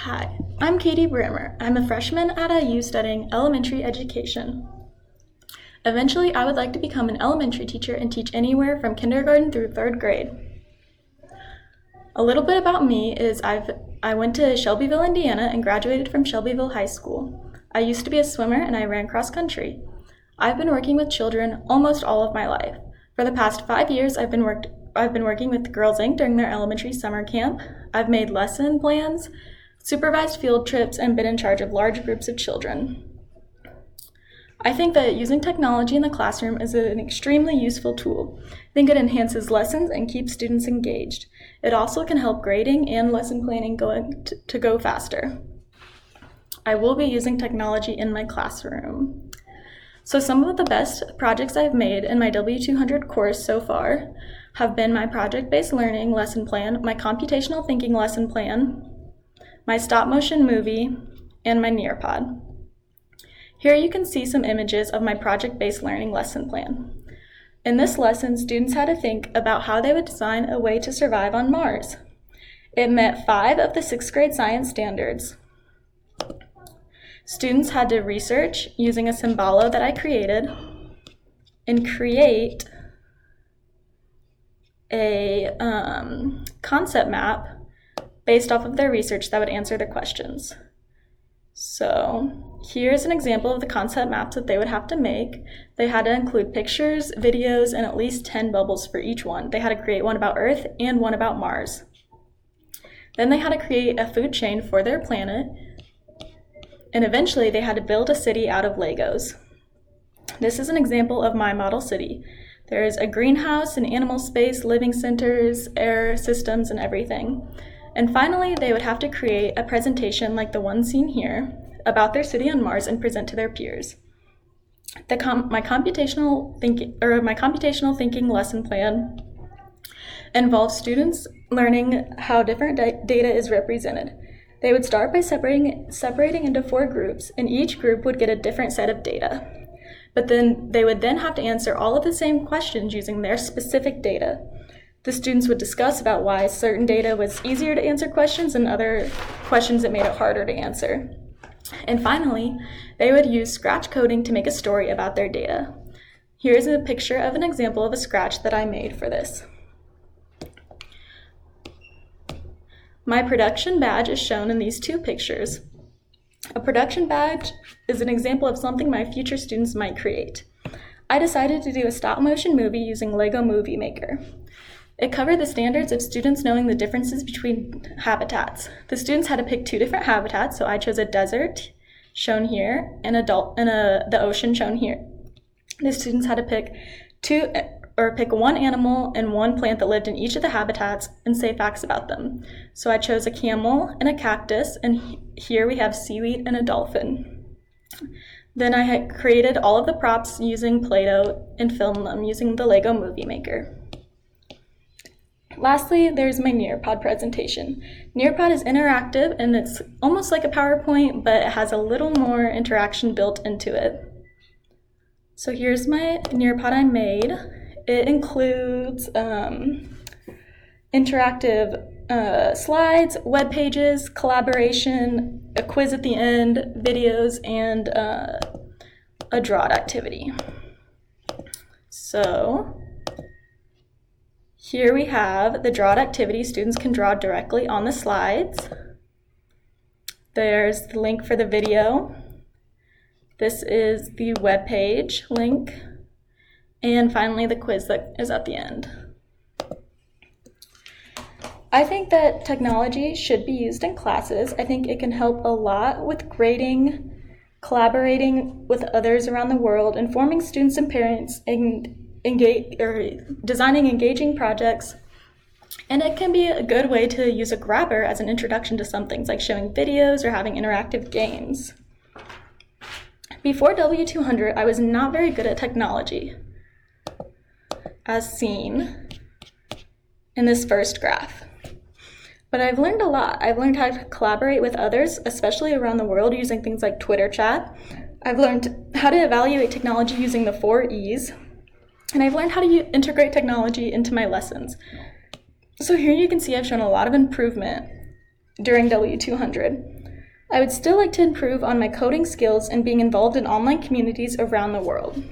Hi, I'm Katie Brammer. I'm a freshman at IU studying elementary education. Eventually, I would like to become an elementary teacher and teach anywhere from kindergarten through 3rd grade. A little bit about me is I went to Shelbyville, Indiana and graduated from Shelbyville High School. I used to be a swimmer and I ran cross country. I've been working with children almost all of my life. For the past 5 years, I've been working with Girls Inc. during their elementary summer camp. I've made lesson plans, supervised field trips, and been in charge of large groups of children. I think that using technology in the classroom is an extremely useful tool. I think it enhances lessons and keeps students engaged. It also can help grading and lesson planning to go faster. I will be using technology in my classroom. So some of the best projects I've made in my W-200 course so far have been my project-based learning lesson plan, my computational thinking lesson plan, my stop-motion movie, and my Nearpod. Here you can see some images of my project-based learning lesson plan. In this lesson, students had to think about how they would design a way to survive on Mars. It met 5 of the 6th grade science standards. Students had to research using a symbolo that I created and create a concept map based off of their research that would answer their questions. So here's an example of the concept maps that they would have to make. They had to include pictures, videos, and at least 10 bubbles for each one. They had to create one about Earth and one about Mars. Then they had to create a food chain for their planet, and eventually they had to build a city out of Legos. This is an example of my model city. There's a greenhouse, an animal space, living centers, air systems, and everything. And finally, they would have to create a presentation like the one seen here about their city on Mars and present to their peers. My computational thinking lesson plan involves students learning how different data is represented. They would start by separating into 4 groups, and each group would get a different set of data. But then they would then have to answer all of the same questions using their specific data. The students would discuss about why certain data was easier to answer questions and other questions that made it harder to answer. And finally, they would use Scratch coding to make a story about their data. Here's a picture of an example of a Scratch that I made for this. My production badge is shown in these 2 pictures. A production badge is an example of something my future students might create. I decided to do a stop-motion movie using Lego Movie Maker. It covered the standards of students knowing the differences between habitats. The students had to pick 2 different habitats, so I chose a desert, shown here, and the ocean, shown here. The students had to pick 1 animal and 1 plant that lived in each of the habitats and say facts about them. So I chose a camel and a cactus, and here we have seaweed and a dolphin. Then I had created all of the props using Play-Doh and filmed them using the Lego Movie Maker. Lastly, there's my Nearpod presentation. Nearpod is interactive and it's almost like a PowerPoint, but it has a little more interaction built into it. So here's my Nearpod I made. It includes interactive slides, web pages, collaboration, a quiz at the end, videos, and a drawed activity. So here we have the drawed activity. Students can draw directly on the slides. There's the link for the video. This is the web page link. And finally, the quiz that is at the end. I think that technology should be used in classes. I think it can help a lot with grading, collaborating with others around the world, informing students and parents, and designing engaging projects. And it can be a good way to use a grabber as an introduction to some things like showing videos or having interactive games. Before W-200, I was not very good at technology, as seen in this first graph. But I've learned a lot. I've learned how to collaborate with others, especially around the world, using things like Twitter chat. I've learned how to evaluate technology using the 4 E's. And I've learned how to integrate technology into my lessons. So here you can see I've shown a lot of improvement during W-200. I would still like to improve on my coding skills and being involved in online communities around the world.